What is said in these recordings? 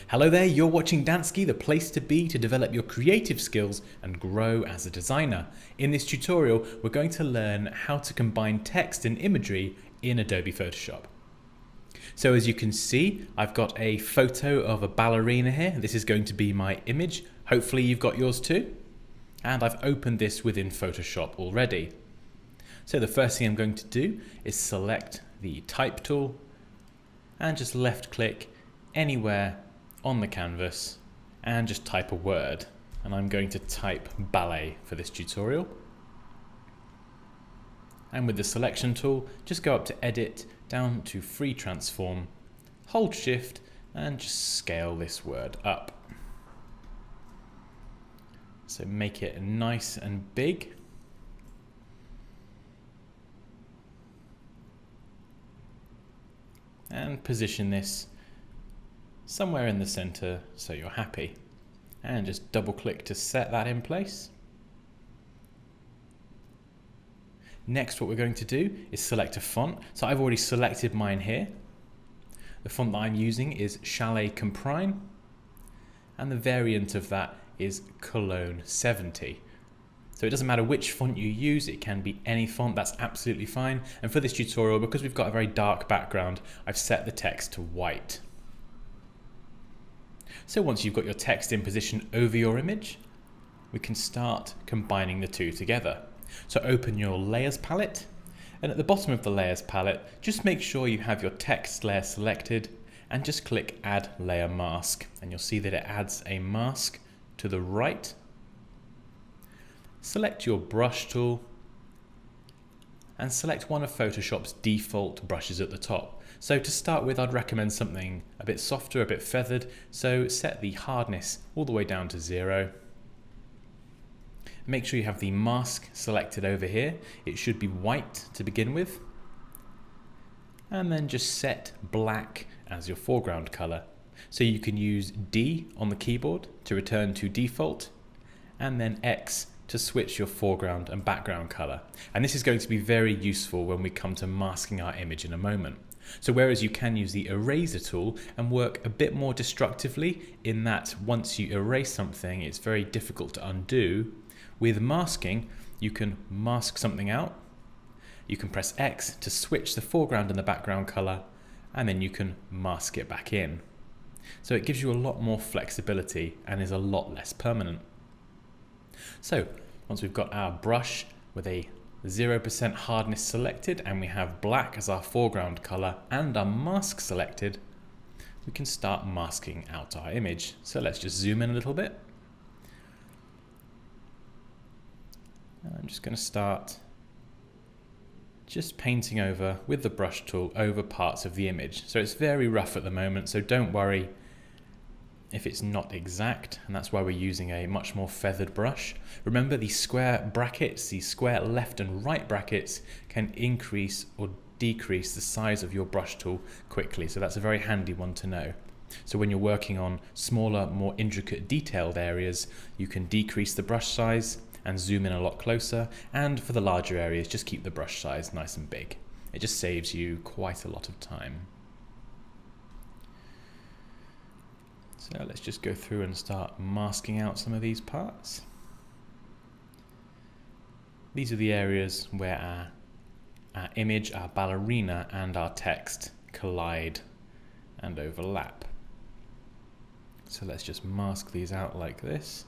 Hello there, you're watching Dansky, the place to be to develop your creative skills and grow as a designer. In this tutorial, we're going to learn how to combine text and imagery in Adobe Photoshop. So as you can see, I've got a photo of a ballerina here. This is going to be my image. Hopefully you've got yours too. And I've opened this within Photoshop already. So the first thing I'm going to do is select the type tool and just left click anywhere on the canvas and just type a word. And I'm going to type ballet for this tutorial. And with the selection tool, just go up to edit, down to free transform, hold shift and just scale this word up. So make it nice and big. And position this somewhere in the center so you're happy. And just double click to set that in place. Next, what we're going to do is select a font. So I've already selected mine here. The font that I'm using is Chalet Comprime, and the variant of that is Cologne 70. So it doesn't matter which font you use, it can be any font, that's absolutely fine. And for this tutorial, because we've got a very dark background, I've set the text to white. So once you've got your text in position over your image, we can start combining the two together. So open your layers palette, and at the bottom of the layers palette, just make sure you have your text layer selected and just click add layer mask. And you'll see that it adds a mask to the right. Select your brush tool and select one of Photoshop's default brushes at the top. So to start with, I'd recommend something a bit softer, a bit feathered. So set the hardness all the way down to 0. Make sure you have the mask selected over here. It should be white to begin with. And then just set black as your foreground color. So you can use D on the keyboard to return to default, and then X to switch your foreground and background color. And this is going to be very useful when we come to masking our image in a moment. So whereas you can use the eraser tool and work a bit more destructively in that once you erase something, it's very difficult to undo, with masking, you can mask something out. You can press X to switch the foreground and the background color, and then you can mask it back in. So it gives you a lot more flexibility and is a lot less permanent. So once we've got our brush with a 0% hardness selected and we have black as our foreground color and our mask selected, we can start masking out our image. So let's just zoom in a little bit. I'm just going to start just painting over with the brush tool over parts of the image. So it's very rough at the moment, so don't worry if it's not exact, and that's why we're using a much more feathered brush. Remember, these square brackets, these square left and right brackets can increase or decrease the size of your brush tool quickly, so that's a very handy one to know. So when you're working on smaller, more intricate detailed areas, you can decrease the brush size and zoom in a lot closer, and for the larger areas, just keep the brush size nice and big. It just saves you quite a lot of time. So let's just go through and start masking out some of these parts. These are the areas where our image, our ballerina, and our text collide and overlap. So let's just mask these out like this.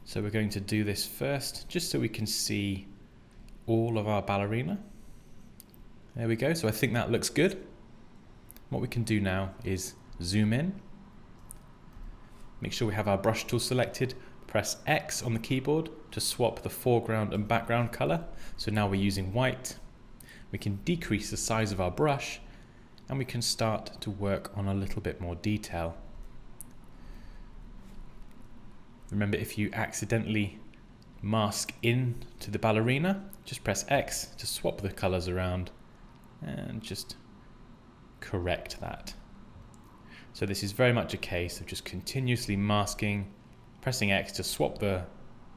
So we're going to do this first, just so we can see all of our ballerina. There we go, so I think that looks good. What we can do now is zoom in. Make sure we have our brush tool selected. Press X on the keyboard to swap the foreground and background color. So now we're using white. We can decrease the size of our brush and we can start to work on a little bit more detail. Remember, if you accidentally mask into the ballerina, just press X to swap the colors around and just correct that. So this is very much a case of just continuously masking, pressing X to swap the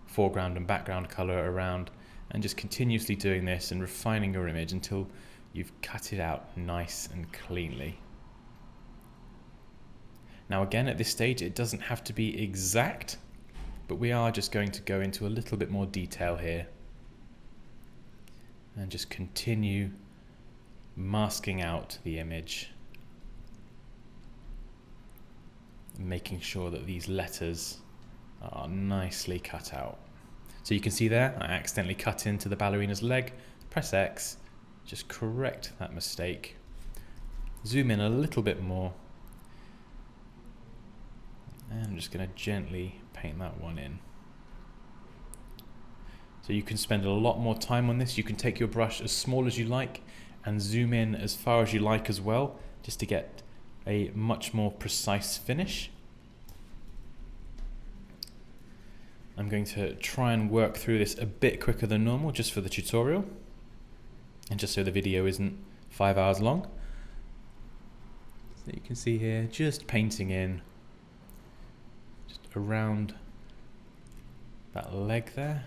foreground and background color around, And just continuously doing this and refining your image until you've cut it out nice and cleanly. Now again, at this stage, it doesn't have to be exact, but we are just going to go into a little bit more detail here and just continue masking out the image, making sure that these letters are nicely cut out. So you can see there, I accidentally cut into the ballerina's leg. Press X, just correct that mistake. Zoom in a little bit more. And I'm just going to gently paint that one in. So you can spend a lot more time on this. You can take your brush as small as you like and zoom in as far as you like as well, just to get a much more precise finish. I'm going to try and work through this a bit quicker than normal just for the tutorial and just so the video isn't 5 hours long. So you can see here, just painting in just around that leg there.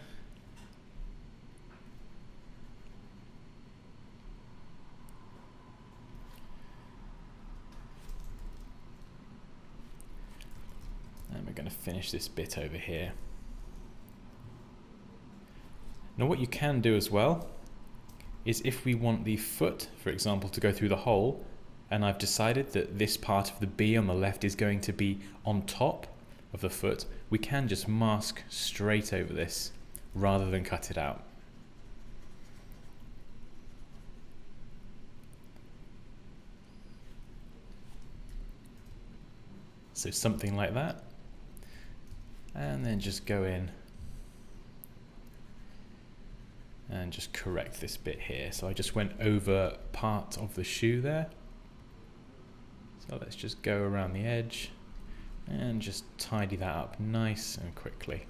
And we're going to finish this bit over here. Now what you can do as well is if we want the foot, for example, to go through the hole, and I've decided that this part of the B on the left is going to be on top of the foot, we can just mask straight over this rather than cut it out. So something like that, and then just go in and just correct this bit here. So I just went over part of the shoe there. So let's just go around the edge and just tidy that up nice and quickly.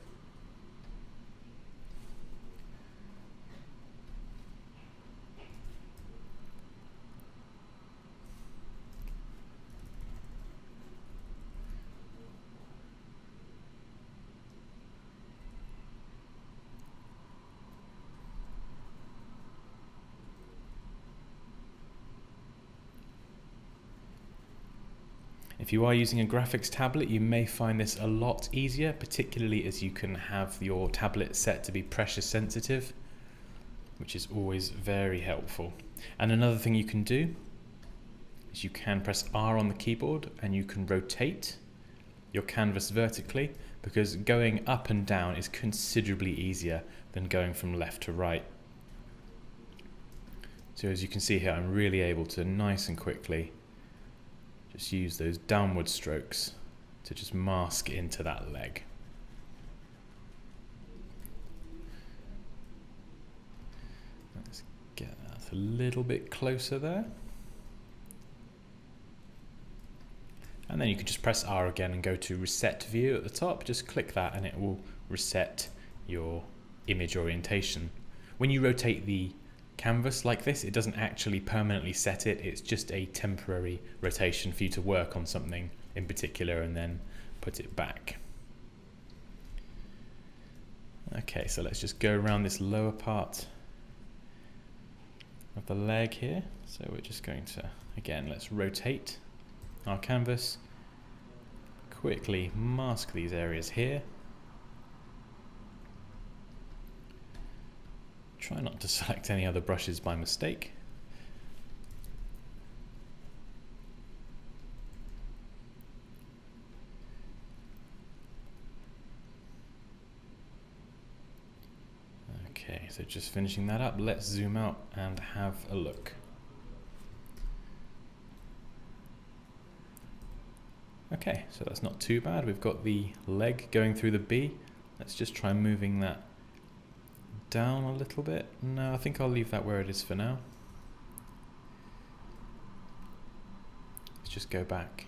If you are using a graphics tablet, you may find this a lot easier, particularly as you can have your tablet set to be pressure sensitive, which is always very helpful. And another thing you can do is you can press R on the keyboard and you can rotate your canvas vertically, because going up and down is considerably easier than going from left to right. So as you can see here, I'm really able to nice and quickly just use those downward strokes to just mask into that leg. Let's get that a little bit closer there. And then you can just press R again and go to Reset View at the top. Just click that and it will reset your image orientation. When you rotate the canvas like this, it doesn't actually permanently set it, it's just a temporary rotation for you to work on something in particular and then put it back. Okay, so let's just go around this lower part of the leg here. So we're just going to, again, let's rotate our canvas, quickly mask these areas here. Try not to select any other brushes by mistake. Okay, so just finishing that up, let's zoom out and have a look. Okay, so that's not too bad. We've got the leg going through the B. Let's just try moving that down a little bit. No, I think I'll leave that where it is for now. Let's just go back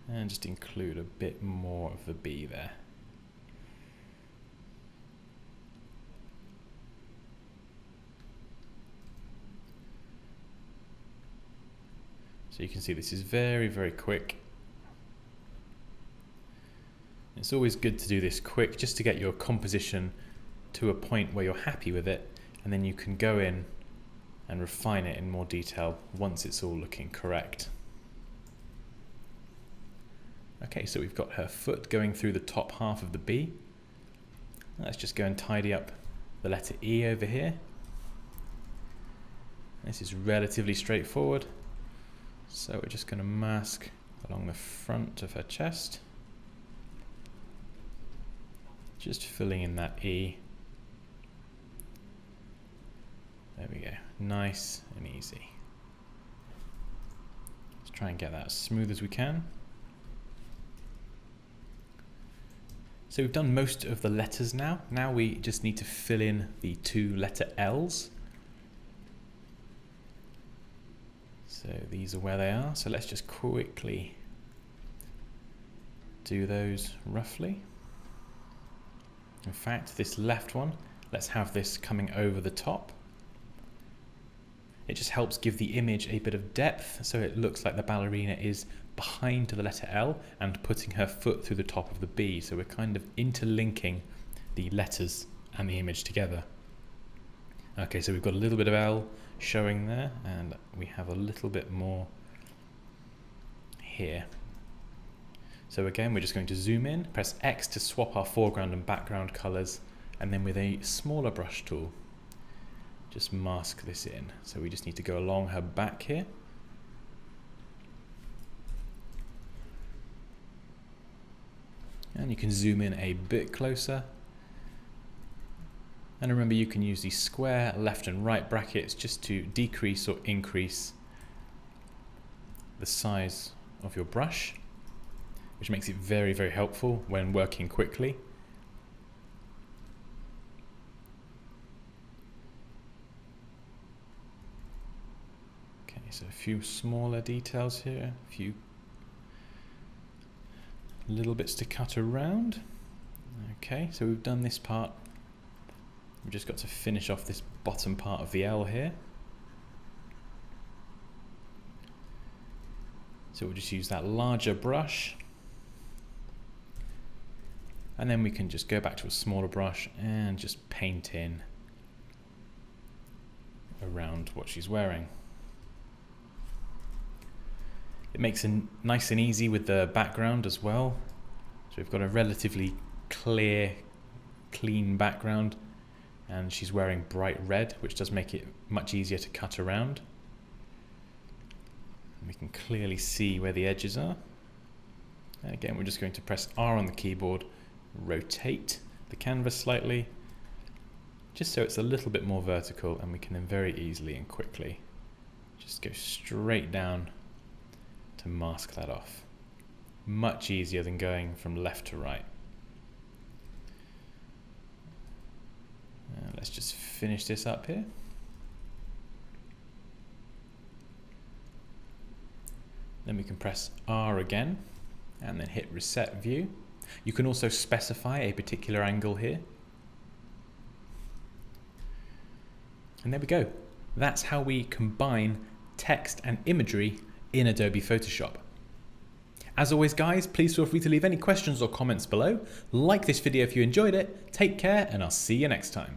and just include a bit more of the B there. So you can see this is very, very quick. It's always good to do this quick just to get your composition to a point where you're happy with it, and then you can go in and refine it in more detail once it's all looking correct. Okay, so we've got her foot going through the top half of the B. Let's just go and tidy up the letter E over here. This is relatively straightforward. So we're just going to mask along the front of her chest. Just filling in that E. There we go. Nice and easy. Let's try and get that as smooth as we can. So we've done most of the letters now. Now we just need to fill in the 2 letter L's. So these are where they are. So let's just quickly do those roughly. In fact, this left one, let's have this coming over the top. It just helps give the image a bit of depth, so it looks like the ballerina is behind the letter L and putting her foot through the top of the B. So we're kind of interlinking the letters and the image together. Okay, so we've got a little bit of L showing there, and we have a little bit more here. So again, we're just going to zoom in, press X to swap our foreground and background colors, and then with a smaller brush tool, just mask this in. So we just need to go along her back here. And you can zoom in a bit closer. And remember, you can use the square left and right brackets just to decrease or increase the size of your brush, which makes it very, very helpful when working quickly. Okay, so a few smaller details here, a few little bits to cut around. Okay, so we've done this part. We've just got to finish off this bottom part of the L here. So we'll just use that larger brush. And then we can just go back to a smaller brush and just paint in around what she's wearing. It makes it nice and easy with the background as well. So we've got a relatively clear, clean background, and she's wearing bright red, which does make it much easier to cut around. And we can clearly see where the edges are. And again, we're just going to press R on the keyboard, rotate the canvas slightly, just so it's a little bit more vertical, and we can then very easily and quickly just go straight down to mask that off. Much easier than going from left to right. Let's just finish this up here. Then we can press R again and then hit Reset View. You can also specify a particular angle here. And there we go. That's how we combine text and imagery in Adobe Photoshop. As always, guys, please feel free to leave any questions or comments below. Like this video if you enjoyed it. Take care, and I'll see you next time.